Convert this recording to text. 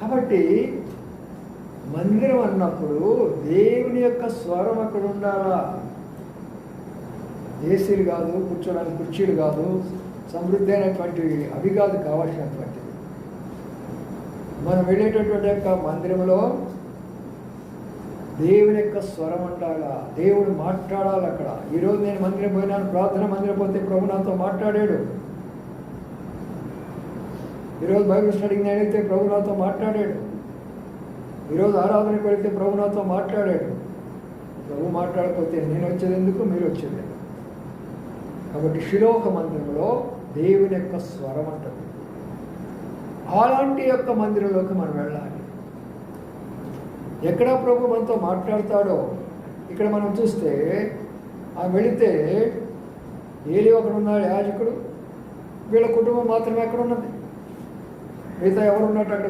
కాబట్టి మందిరం అన్నప్పుడు దేవుని యొక్క స్వరం అక్కడ ఉండాలా. ఏసీలు కాదు, కూర్చోడానికి కుర్చీలు కాదు, సమృద్ధి అయినటువంటి అవి కాదు కావాల్సినటువంటిది. మనం వెళ్ళేటటువంటి యొక్క మందిరంలో దేవుని యొక్క స్వరం ఉండాలా, దేవుడు మాట్లాడాలి అక్కడ. ఈరోజు నేను మందిరం పోయినాను, ప్రార్థన మందిరం పోతే ప్రభు నాతో మాట్లాడాడు. ఈరోజు బైబిల్ స్టడీకి నేను వెళ్తే ప్రభు నాతో మాట్లాడాడు. ఈరోజు ఆరాధనకు వెళితే ప్రభు నాతో మాట్లాడాడు. ప్రభు మాట్లాడకపోతే నేను వచ్చేది ఎందుకు, మీరు వచ్చేది ఎందుకు? కాబట్టి శిలోహ మందిరంలో దేవుని యొక్క స్వరం అంటుంది. అలాంటి యొక్క మందిరంలోకి మనం వెళ్ళాలి. ఎక్కడ ప్రభు మనతో మాట్లాడతాడో ఇక్కడ మనం చూస్తే వెళితే ఏలి ఒకడు ఉన్నాడు, యాజకుడు. వీళ్ళ కుటుంబం మాత్రమే ఎక్కడ ఉన్నది, మిగతా ఎవరు ఉన్నట్టు అక్కడ